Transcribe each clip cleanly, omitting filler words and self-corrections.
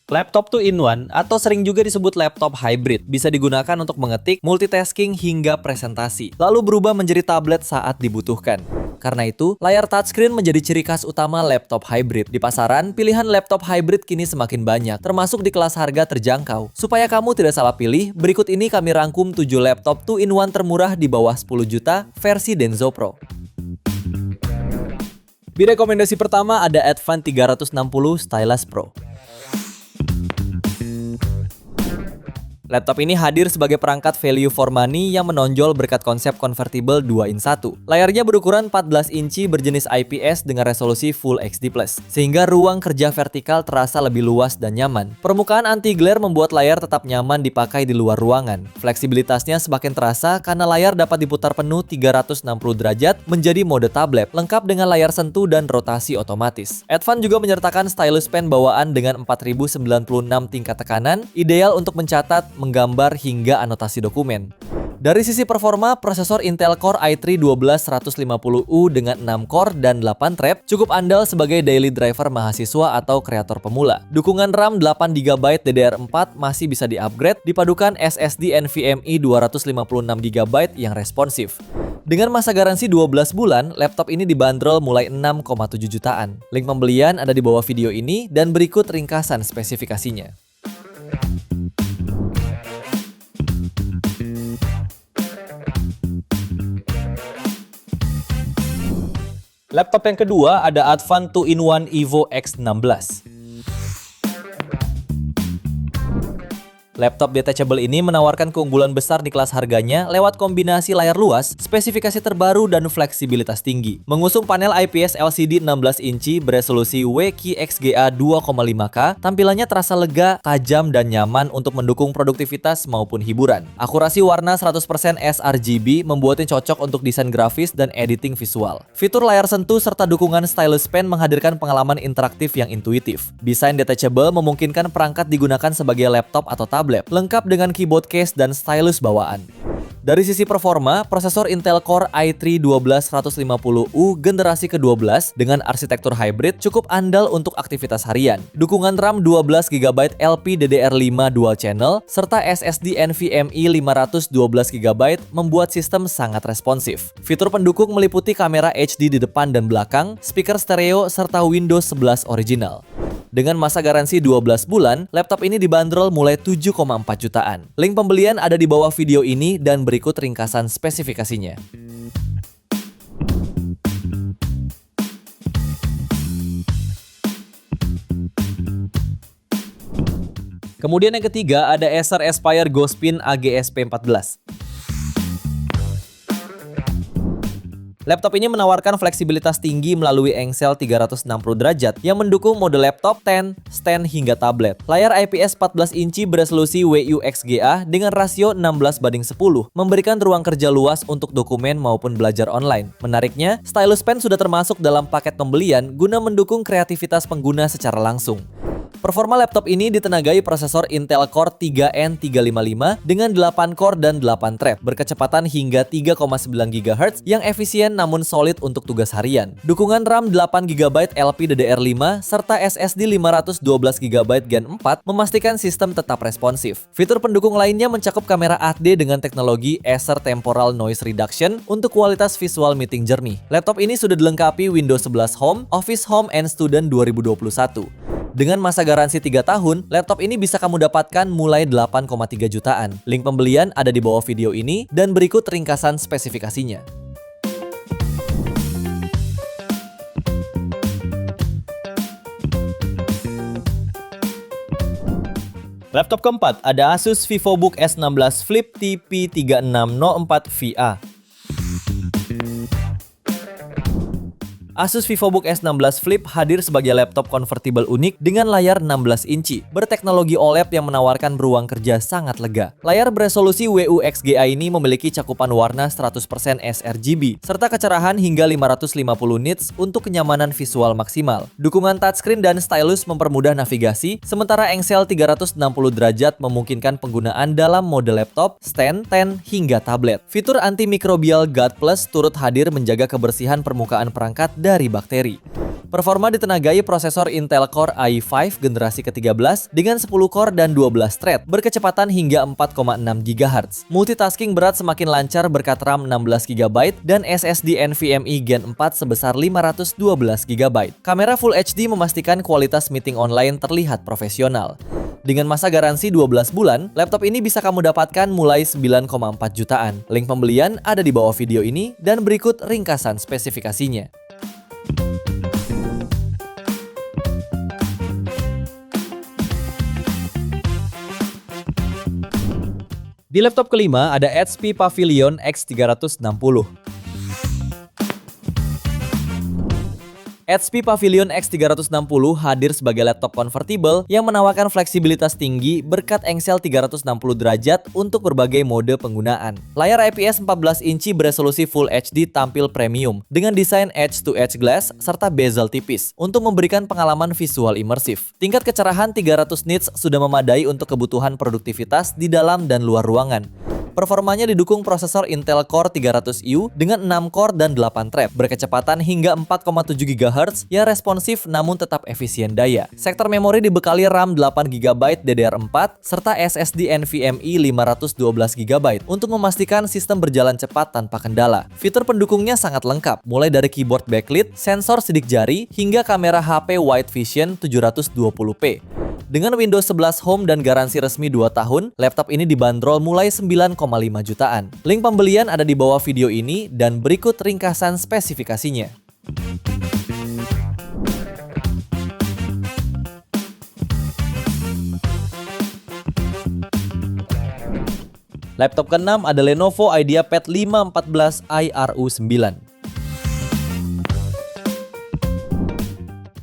Laptop 2-in-1 atau sering juga disebut laptop hybrid bisa digunakan untuk mengetik, multitasking, hingga presentasi, lalu berubah menjadi tablet saat dibutuhkan. Karena itu, layar touchscreen menjadi ciri khas utama laptop hybrid. Di pasaran, pilihan laptop hybrid kini semakin banyak, termasuk di kelas harga terjangkau. Supaya kamu tidak salah pilih, berikut ini kami rangkum 7 laptop 2-in-1 termurah di bawah 10 juta versi Denso Pro. Di rekomendasi pertama ada Advan 360 Stylus Pro. Laptop ini hadir sebagai perangkat value for money yang menonjol berkat konsep convertible 2-in-1. Layarnya berukuran 14 inci berjenis IPS dengan resolusi Full HD+, sehingga ruang kerja vertikal terasa lebih luas dan nyaman. Permukaan anti-glare membuat layar tetap nyaman dipakai di luar ruangan. Fleksibilitasnya semakin terasa karena layar dapat diputar penuh 360 derajat menjadi mode tablet, lengkap dengan layar sentuh dan rotasi otomatis. Advan juga menyertakan stylus pen bawaan dengan 4096 tingkat tekanan, ideal untuk mencatat, menggambar, hingga anotasi dokumen. Dari sisi performa, prosesor Intel Core i3-12150U dengan 6 core dan 8 thread cukup andal sebagai daily driver mahasiswa atau kreator pemula. Dukungan RAM 8GB DDR4 masih bisa di-upgrade dipadukan SSD NVMe 256GB yang responsif. Dengan masa garansi 12 bulan, laptop ini dibanderol mulai 6,7 jutaan. Link pembelian ada di bawah video ini dan berikut ringkasan spesifikasinya. Laptop yang kedua ada Advan 2-in-1 Evo X16. Laptop detachable ini menawarkan keunggulan besar di kelas harganya lewat kombinasi layar luas, spesifikasi terbaru, dan fleksibilitas tinggi. Mengusung panel IPS LCD 16 inci beresolusi WQXGA 2,5K, tampilannya terasa lega, tajam, dan nyaman untuk mendukung produktivitas maupun hiburan. Akurasi warna 100% sRGB membuatnya cocok untuk desain grafis dan editing visual. Fitur layar sentuh serta dukungan stylus pen menghadirkan pengalaman interaktif yang intuitif. Desain detachable memungkinkan perangkat digunakan sebagai laptop atau tablet, lengkap dengan keyboard case dan stylus bawaan. Dari sisi performa, prosesor Intel Core i3-12150U generasi ke-12 dengan arsitektur hybrid cukup andal untuk aktivitas harian. Dukungan RAM 12GB LPDDR5 dual channel serta SSD NVMe 512GB membuat sistem sangat responsif. Fitur pendukung meliputi kamera HD di depan dan belakang, speaker stereo, serta Windows 11 original. Dengan masa garansi 12 bulan, laptop ini dibanderol mulai 7,4 jutaan. Link pembelian ada di bawah video ini dan berikut ringkasan spesifikasinya. Kemudian yang ketiga ada Acer Aspire Ghostpin AGSP14. Laptop ini menawarkan fleksibilitas tinggi melalui engsel 360 derajat yang mendukung mode laptop, stand, hingga tablet. Layar IPS 14 inci beresolusi WQXGA dengan rasio 16:10 memberikan ruang kerja luas untuk dokumen maupun belajar online. Menariknya, stylus pen sudah termasuk dalam paket pembelian guna mendukung kreativitas pengguna secara langsung. Performa laptop ini ditenagai prosesor Intel Core 3N355 dengan 8 core dan 8 thread, berkecepatan hingga 3,9 GHz yang efisien namun solid untuk tugas harian. Dukungan RAM 8GB LPDDR5 serta SSD 512GB Gen 4 memastikan sistem tetap responsif. Fitur pendukung lainnya mencakup kamera HD dengan teknologi Acer Temporal Noise Reduction untuk kualitas visual meeting jernih. Laptop ini sudah dilengkapi Windows 11 Home, Office Home and Student 2021. Dengan masa garansi 3 tahun, laptop ini bisa kamu dapatkan mulai 8,3 jutaan. Link pembelian ada di bawah video ini dan berikut ringkasan spesifikasinya. Laptop keempat ada Asus VivoBook S16 Flip TP3604VA. Asus VivoBook S16 Flip hadir sebagai laptop convertible unik dengan layar 16 inci, berteknologi OLED yang menawarkan ruang kerja sangat lega. Layar beresolusi WQXGA ini memiliki cakupan warna 100% sRGB, serta kecerahan hingga 550 nits untuk kenyamanan visual maksimal. Dukungan touchscreen dan stylus mempermudah navigasi, sementara engsel 360 derajat memungkinkan penggunaan dalam mode laptop, stand, hingga tablet. Fitur antimikrobial Guard Plus turut hadir menjaga kebersihan permukaan perangkat dari bakteri. Performa ditenagai prosesor Intel Core i5 generasi ke-13 dengan 10 core dan 12 thread berkecepatan hingga 4,6 GHz. Multitasking berat semakin lancar berkat RAM 16 GB dan SSD NVMe Gen 4 sebesar 512 GB. Kamera Full HD memastikan kualitas meeting online terlihat profesional. Dengan masa garansi 12 bulan, laptop ini bisa kamu dapatkan mulai 9,4 jutaan. Link pembelian ada di bawah video ini dan berikut ringkasan spesifikasinya. Di laptop kelima ada HP Pavilion X360. HP Pavilion X360 hadir sebagai laptop convertible yang menawarkan fleksibilitas tinggi berkat engsel 360 derajat untuk berbagai mode penggunaan. Layar IPS 14 inci beresolusi Full HD tampil premium dengan desain edge-to-edge glass serta bezel tipis untuk memberikan pengalaman visual imersif. Tingkat kecerahan 300 nits sudah memadai untuk kebutuhan produktivitas di dalam dan luar ruangan. Performanya didukung prosesor Intel Core 300U dengan 6 core dan 8 thread, berkecepatan hingga 4,7 GHz yang responsif namun tetap efisien daya. Sektor memori dibekali RAM 8 GB DDR4 serta SSD NVMe 512 GB untuk memastikan sistem berjalan cepat tanpa kendala. Fitur pendukungnya sangat lengkap, mulai dari keyboard backlit, sensor sidik jari, hingga kamera HP Wide Vision 720p. Dengan Windows 11 Home dan garansi resmi 2 tahun, laptop ini dibanderol mulai 9,5 jutaan. Link pembelian ada di bawah video ini dan berikut ringkasan spesifikasinya. Laptop ke-6 ada Lenovo IdeaPad 514 IRU9.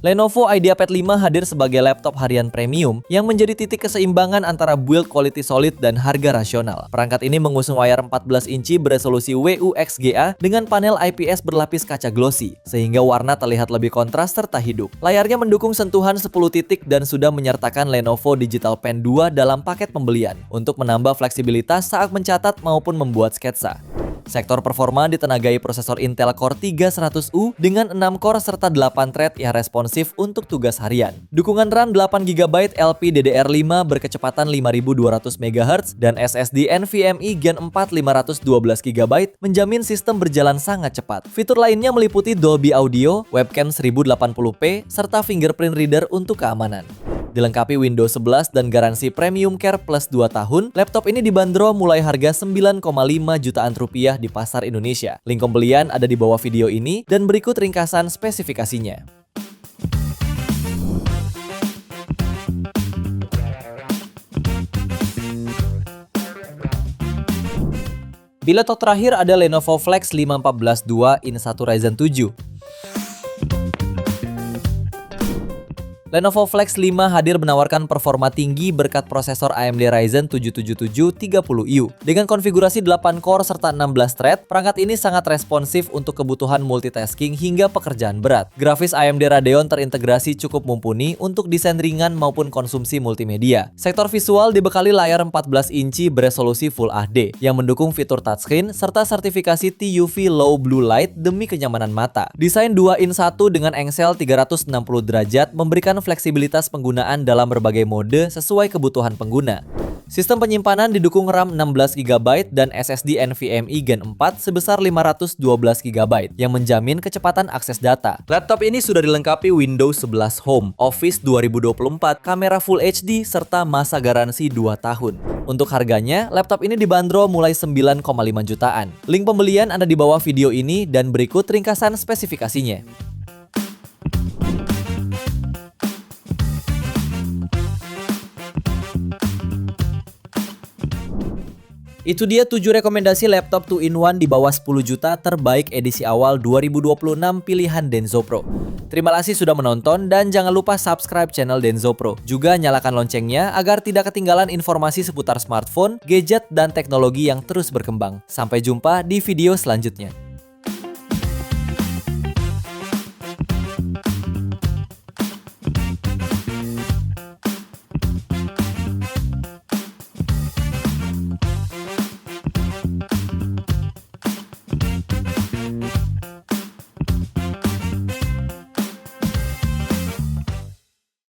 Lenovo IdeaPad 5 hadir sebagai laptop harian premium yang menjadi titik keseimbangan antara build quality solid dan harga rasional. Perangkat ini mengusung layar 14 inci beresolusi WUXGA dengan panel IPS berlapis kaca glossy, sehingga warna terlihat lebih kontras serta hidup. Layarnya mendukung sentuhan 10 titik dan sudah menyertakan Lenovo Digital Pen 2 dalam paket pembelian untuk menambah fleksibilitas saat mencatat maupun membuat sketsa. Sektor performa ditenagai prosesor Intel Core 3100U dengan 6 core serta 8 thread yang responsif untuk tugas harian. Dukungan RAM 8 GB LPDDR5 berkecepatan 5200 MHz dan SSD NVMe Gen 4 512 GB menjamin sistem berjalan sangat cepat. Fitur lainnya meliputi Dolby Audio, webcam 1080p, serta fingerprint reader untuk keamanan. Dilengkapi Windows 11 dan garansi Premium Care Plus 2 tahun, laptop ini dibanderol mulai harga 9,5 jutaan rupiah di pasar Indonesia. Link pembelian ada di bawah video ini dan berikut ringkasan spesifikasinya. Di laptop terakhir ada Lenovo Flex 514 2 in 1 Ryzen 7. Lenovo Flex 5 hadir menawarkan performa tinggi berkat prosesor AMD Ryzen 777 30U. Dengan konfigurasi 8 core serta 16 thread, perangkat ini sangat responsif untuk kebutuhan multitasking hingga pekerjaan berat. Grafis AMD Radeon terintegrasi cukup mumpuni untuk desain ringan maupun konsumsi multimedia. Sektor visual dibekali layar 14 inci beresolusi Full HD yang mendukung fitur touchscreen serta sertifikasi TUV Low Blue Light demi kenyamanan mata. Desain 2 in 1 dengan engsel 360 derajat memberikan fleksibilitas penggunaan dalam berbagai mode sesuai kebutuhan pengguna. Sistem penyimpanan didukung RAM 16 GB dan SSD NVMe Gen 4 sebesar 512 GB yang menjamin kecepatan akses data. Laptop ini sudah dilengkapi Windows 11 Home, Office 2024, kamera Full HD, serta masa garansi 2 tahun. Untuk harganya, laptop ini dibanderol mulai 9,5 jutaan. Link pembelian ada di bawah video ini dan berikut ringkasan spesifikasinya. Itu dia 7 rekomendasi laptop 2-in-1 di bawah 10 juta terbaik edisi awal 2026 pilihan Denso Pro. Terima kasih sudah menonton dan jangan lupa subscribe channel Denso Pro. Juga nyalakan loncengnya agar tidak ketinggalan informasi seputar smartphone, gadget, dan teknologi yang terus berkembang. Sampai jumpa di video selanjutnya.